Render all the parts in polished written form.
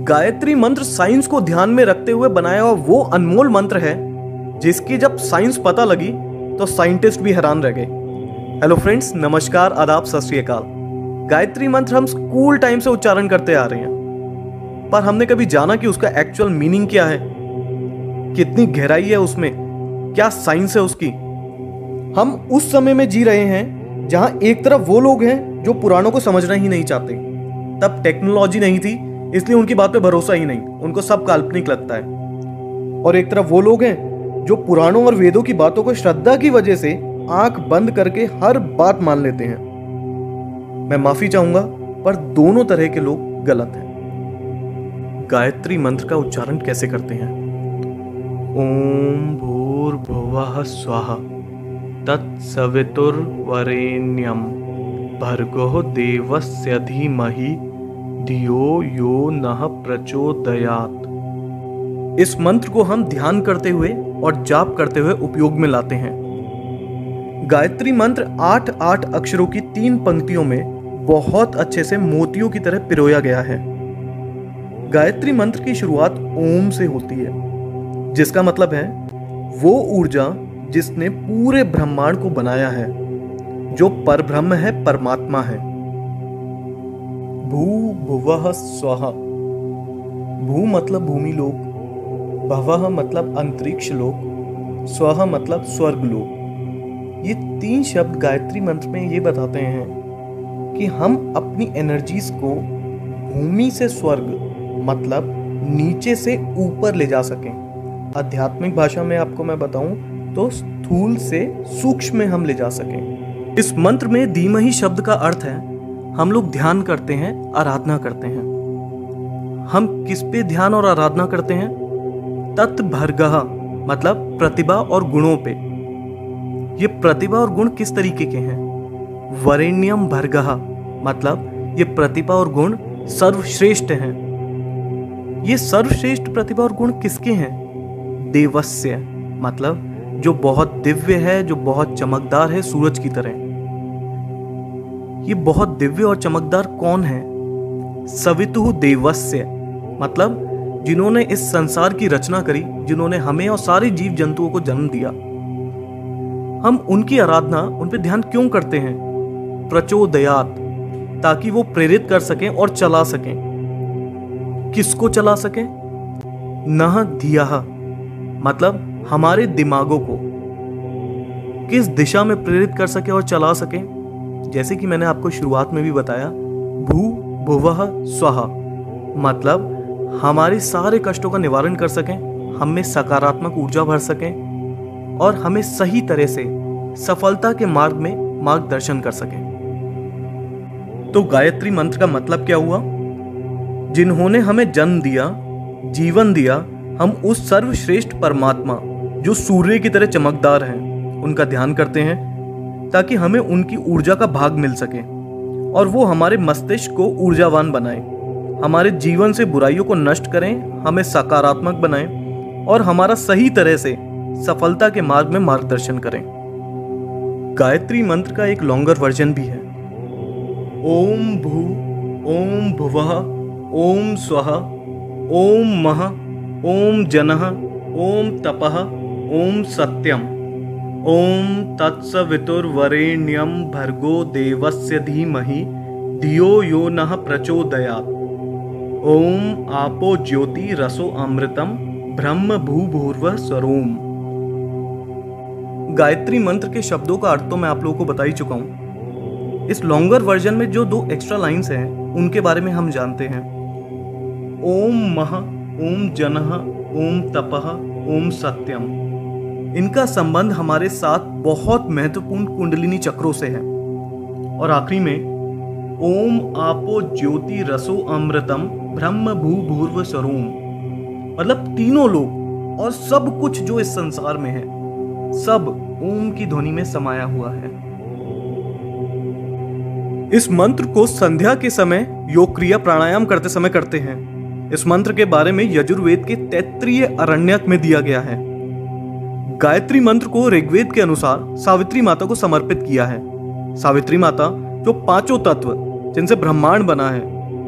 गायत्री मंत्र साइंस को ध्यान में रखते हुए बनाया हुआ वो अनमोल मंत्र है जिसकी जब साइंस पता लगी तो साइंटिस्ट भी हैरान रह गए। हेलो फ्रेंड्स, नमस्कार, आदाब, सत श्री अकाल। गायत्री मंत्र हम स्कूल टाइम से उच्चारण करते आ रहे हैं, पर हमने कभी जाना कि उसका एक्चुअल मीनिंग क्या है, कितनी गहराई है उसमें, क्या साइंस है उसकी। हम उस समय में जी रहे हैं जहां एक तरफ वो लोग हैं जो पुराणों को समझना ही नहीं चाहते। तब टेक्नोलॉजी नहीं थी, इसलिए उनकी बात पे भरोसा ही नहीं, उनको सब काल्पनिक लगता है। और एक तरफ वो लोग हैं जो पुराणों और वेदों की बातों को श्रद्धा की वजह से आंख बंद करके हर बात मान लेते हैं। मैं माफी चाहूंगा, पर दोनों तरह के लोग गलत हैं। गायत्री मंत्र का उच्चारण कैसे करते हैं? ओम भूर्भुवः स्वः तत्सवितुर्वरेण्यं भर्गो देवस्य धीमहि धियो यो नः प्रचोदयात्। इस मंत्र को हम ध्यान करते हुए और जाप करते हुए उपयोग में लाते हैं। गायत्री मंत्र 8 अक्षरों की 3 पंक्तियों में बहुत अच्छे से मोतियों की तरह पिरोया गया है। गायत्री मंत्र की शुरुआत ओम से होती है, जिसका मतलब है वो ऊर्जा जिसने पूरे ब्रह्मांड को बनाया है, जो परब्रह्म है, परमात्मा है। भू भुवः स्वः। भू मतलब भूमि लोक, भवः मतलब अंतरिक्ष लोक, स्वः मतलब स्वर्ग लोक। ये 3 शब्द गायत्री मंत्र में ये बताते हैं कि हम अपनी एनर्जीज को भूमि से स्वर्ग मतलब नीचे से ऊपर ले जा सकें। आध्यात्मिक भाषा में आपको मैं बताऊं तो स्थूल से सूक्ष्म में हम ले जा सकें। इस मंत्र में धीमहि शब्द का अर्थ है हम लोग ध्यान करते हैं, आराधना करते हैं। हम किस पे ध्यान और आराधना करते हैं? तत्भर्गः मतलब प्रतिभा और गुणों पे। ये प्रतिभा और गुण किस तरीके के हैं? वरेण्यम भर्गः मतलब ये प्रतिभा और गुण सर्वश्रेष्ठ हैं। ये सर्वश्रेष्ठ प्रतिभा और गुण किसके हैं? देवस्य मतलब जो बहुत दिव्य है, जो बहुत चमकदार है, सूरज की तरह। ये बहुत दिव्य और चमकदार कौन है? सवितुः देवस्य मतलब जिन्होंने इस संसार की रचना करी, जिन्होंने हमें और सारे जीव जंतुओं को जन्म दिया। हम उनकी आराधना, उन पे ध्यान क्यों करते हैं? प्रचोदयात्, ताकि वो प्रेरित कर सकें और चला सकें। किसको चला सकें? नः धियः मतलब हमारे दिमागों को किस दिशा में प्रेरित कर सके और चला सके। जैसे कि मैंने आपको शुरुआत में भी बताया, भू भुवः स्वः मतलब हमारे सारे कष्टों का निवारण कर सकें, हम में सकारात्मक ऊर्जा भर सकें और हमें सही तरह से सफलता के मार्ग में मार्गदर्शन कर सकें। तो गायत्री मंत्र का मतलब क्या हुआ? जिन्होंने हमें जन्म दिया, जीवन दिया, हम उस सर्वश्रेष्ठ परमात्मा जो सूर्य की तरह चमकदार हैं, उनका ध्यान करते हैं ताकि हमें उनकी ऊर्जा का भाग मिल सके और वो हमारे मस्तिष्क को ऊर्जावान बनाएं, हमारे जीवन से बुराइयों को नष्ट करें, हमें सकारात्मक बनाएं और हमारा सही तरह से सफलता के मार्ग में मार्गदर्शन करें। गायत्री मंत्र का एक लॉन्गर वर्जन भी है। ओम भू, ओम भुवः, ओम स्वः, ओम मः, ओम जनः, ओम तपः, ओम सत्यम, ओम तत्सवितुर्वरेण्यं भर्गो देवस्य धीमहि धियो यो नः प्रचोदयात्। ओम आपो ज्योति रसो अमृतम ब्रह्म भूभुर्वः स्वरोम। गायत्री मंत्र के शब्दों का अर्थ तो मैं आप लोगों को बता ही चुका हूं। इस लॉन्गर वर्जन में जो 2 एक्स्ट्रा लाइंस हैं उनके बारे में हम जानते हैं। ओम मः, ओम जनः, ओम तपः, ओम सत्यम। इनका संबंध हमारे साथ बहुत महत्वपूर्ण कुंडलिनी चक्रों से है। और आखिरी में ओम आपो ज्योति रसो अमृतम ब्रह्म भूभुर्व स्वरोम मतलब तीनों लोग और सब कुछ जो इस संसार में है, सब ओम की ध्वनि में समाया हुआ है। इस मंत्र को संध्या के समय योग क्रिया प्राणायाम करते समय करते हैं। इस मंत्र के बारे में यजुर्वेद के तैत्तिरीय अरण्यक में दिया गया है। गायत्री मंत्र को ऋग्वेद के अनुसार सावित्री माता को समर्पित किया है। सावित्री माता जो 5 तत्व जिनसे ब्रह्मांड बना है,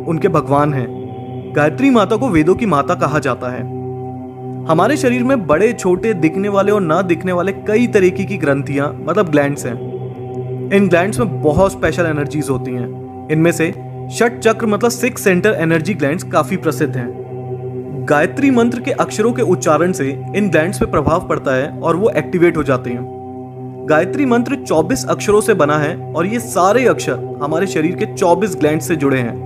उनके भगवान हैं। गायत्री माता को वेदों की माता कहा जाता है। हमारे शरीर में बड़े छोटे दिखने वाले और ना दिखने वाले कई तरीके की ग्रंथियां मतलब ग्लैंड्स हैं। इन ग्लैंड्स में बहुत स्पेशल एनर्जीज होती हैं। इनमें से षट चक्र मतलब 6 सेंटर एनर्जी ग्लैंड्स काफी प्रसिद्ध हैं। गायत्री मंत्र के अक्षरों के उच्चारण से इन ग्लैंड्स पे प्रभाव पड़ता है और वो एक्टिवेट हो जाते हैं। गायत्री मंत्र 24 अक्षरों से बना है और ये सारे अक्षर हमारे शरीर के 24 ग्लैंड से जुड़े हैं,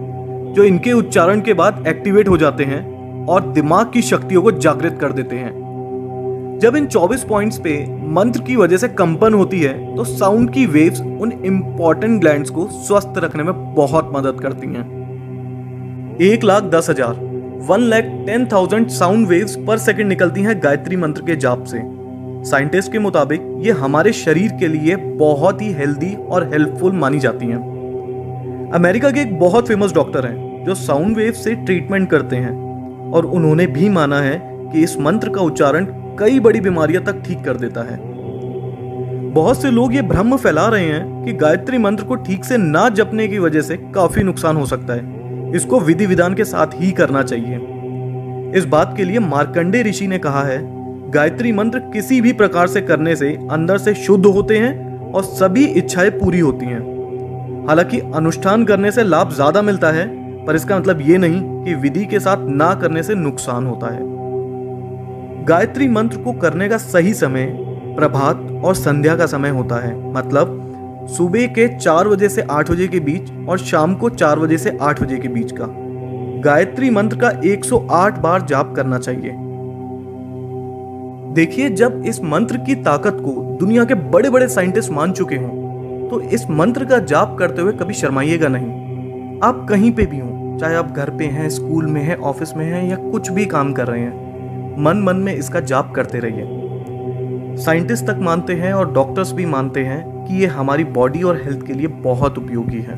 जो इनके उच्चारण के बाद एक्टिवेट हो जाते हैं और दिमाग की शक्तियों को जागृत कर देते हैं। जब इन 24 पॉइंट्स पे मंत्र की वजह से कंपन होती है तो साउंड की वेव्स उन इंपॉर्टेंट ग्लैंड्स को स्वस्थ रखने में बहुत मदद करती हैं। 1,10,000 1,10,000 साउंड वेव्स पर सेकंड निकलती हैं गायत्री मंत्र के जाप से। साइंटिस्ट के मुताबिक ये हमारे शरीर के लिए बहुत ही हेल्दी और हेल्पफुल मानी जाती हैं। अमेरिका के एक बहुत फेमस डॉक्टर हैं जो साउंड वेव से ट्रीटमेंट करते हैं और उन्होंने भी माना है कि इस मंत्र का उच्चारण कई बड़ी बीमारियां तक ठीक कर देता है। बहुत से लोग ये भ्रम फैला रहे हैं कि गायत्री मंत्र को ठीक से ना जपने की वजह से काफी नुकसान हो सकता है। इसको विधि विधान के साथ ही करना चाहिए। इस बात के लिए मार्कंडेय ऋषि ने कहा है, गायत्री मंत्र किसी भी प्रकार से करने से अंदर से शुद्ध होते हैं और सभी इच्छाएं पूरी होती हैं। हालांकि अनुष्ठान करने से लाभ ज्यादा मिलता है, पर इसका मतलब ये नहीं कि विधि के साथ ना करने से नुकसान होता है। गायत्री मंत्र को करने का सही समय प्रभात और संध्या का समय होता है, मतलब सुबह के 4 बजे से 8 बजे के बीच और शाम को 4 बजे से 8 बजे के बीच का। गायत्री मंत्र का 108 बार जाप करना चाहिए। देखिए, जब इस मंत्र की ताकत को दुनिया के बड़े बड़े साइंटिस्ट मान चुके हों तो इस मंत्र का जाप करते हुए कभी शर्माइएगा नहीं। आप कहीं पे भी हों, चाहे आप घर पे हैं, स्कूल में हैं, ऑफिस में हैं या कुछ भी काम कर रहे हैं, मन मन में इसका जाप करते रहिए। साइंटिस्ट तक मानते हैं और डॉक्टर्स भी मानते हैं कि ये हमारी बॉडी और हेल्थ के लिए बहुत उपयोगी है।